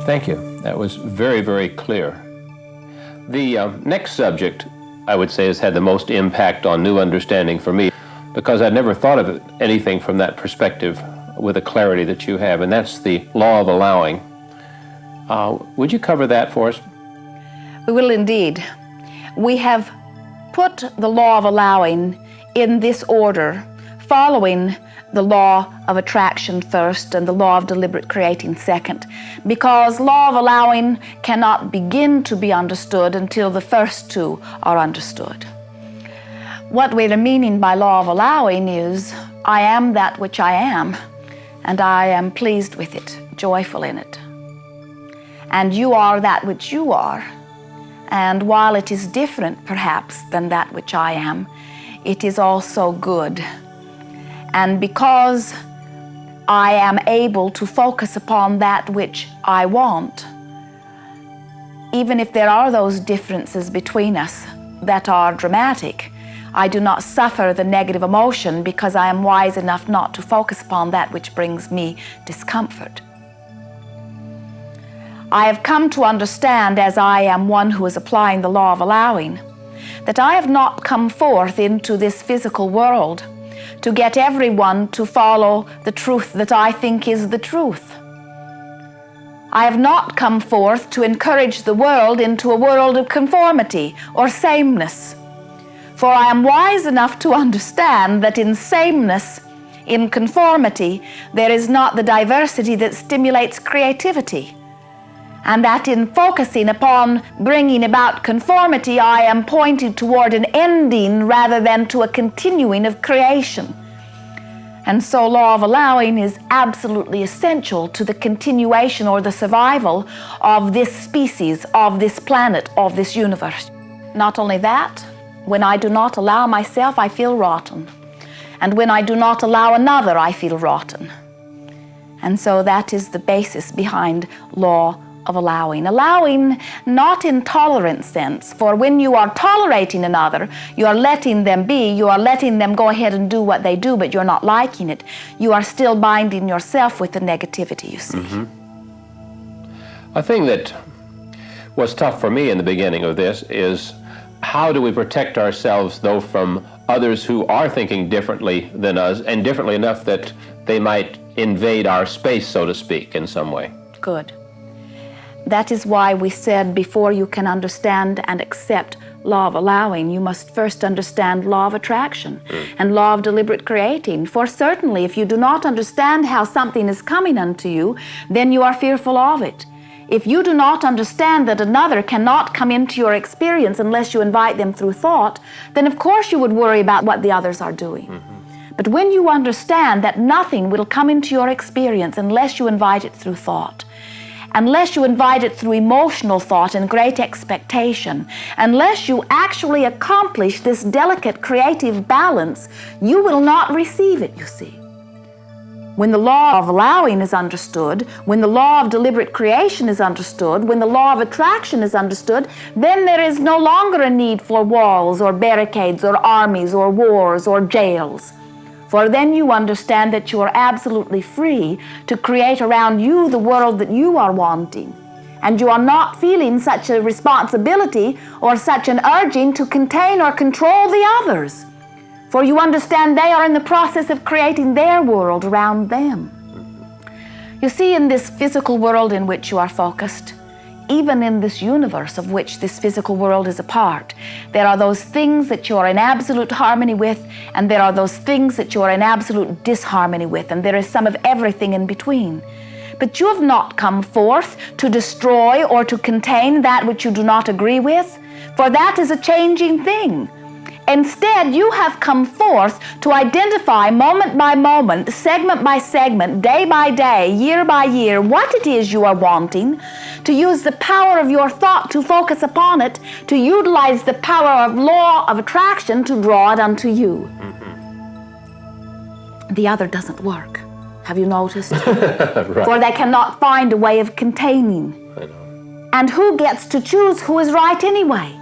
Thank you. That was very, very clear. The next subject, I would say, has had the most impact on new understanding for me, because I'd never thought of anything from that perspective with the clarity that you have, and that's the law of allowing. Would you cover that for us? We will indeed. We have put the law of allowing in this order, following the law of attraction first and the law of deliberate creating second, because law of allowing cannot begin to be understood until the first two are understood. What we're meaning by law of allowing is, I am that which I am, and I am pleased with it, joyful in it. And you are that which you are, and while it is different perhaps than that which I am, it is also good. And because I am able to focus upon that which I want, even if there are those differences between us that are dramatic, I do not suffer the negative emotion because I am wise enough not to focus upon that which brings me discomfort. I have come to understand, as I am one who is applying the law of allowing, that I have not come forth into this physical world to get everyone to follow the truth that I think is the truth. I have not come forth to encourage the world into a world of conformity or sameness. For I am wise enough to understand that in sameness, in conformity, there is not the diversity that stimulates creativity. And that in focusing upon bringing about conformity, I am pointed toward an ending rather than to a continuing of creation. And so law of allowing is absolutely essential to the continuation or the survival of this species, of this planet, of this universe. Not only that, when I do not allow myself, I feel rotten. And when I do not allow another, I feel rotten. And so that is the basis behind law of allowing. Allowing not in tolerant sense, for when you are tolerating another, you are letting them be, you are letting them go ahead and do what they do, but you're not liking it. You are still binding yourself with the negativity, you see. A thing that was tough for me in the beginning of this is, how do we protect ourselves, though, from others who are thinking differently than us, and differently enough that they might invade our space, so to speak, in some way? Good. That is why we said before you can understand and accept law of allowing, you must first understand law of attraction and law of deliberate creating. For certainly, if you do not understand how something is coming unto you, then you are fearful of it. If you do not understand that another cannot come into your experience unless you invite them through thought, then of course you would worry about what the others are doing. But when you understand that nothing will come into your experience unless you invite it through thought, unless you invite it through emotional thought and great expectation, unless you actually accomplish this delicate creative balance, you will not receive it, you see. When the law of allowing is understood, when the law of deliberate creation is understood, when the law of attraction is understood, then there is no longer a need for walls or barricades or armies or wars or jails. For then you understand that you are absolutely free to create around you the world that you are wanting. And you are not feeling such a responsibility or such an urging to contain or control the others. For you understand they are in the process of creating their world around them. You see, in this physical world in which you are focused, even in this universe of which this physical world is a part, there are those things that you are in absolute harmony with, and there are those things that you are in absolute disharmony with, and there is some of everything in between. But you have not come forth to destroy or to contain that which you do not agree with, for that is a changing thing. Instead, you have come forth to identify moment by moment, segment by segment, day by day, year by year, what it is you are wanting, to use the power of your thought to focus upon it, to utilize the power of law of attraction to draw it unto you. The other doesn't work. Have you noticed? Right. For they cannot find a way of containing. I know. And who gets to choose who is right anyway?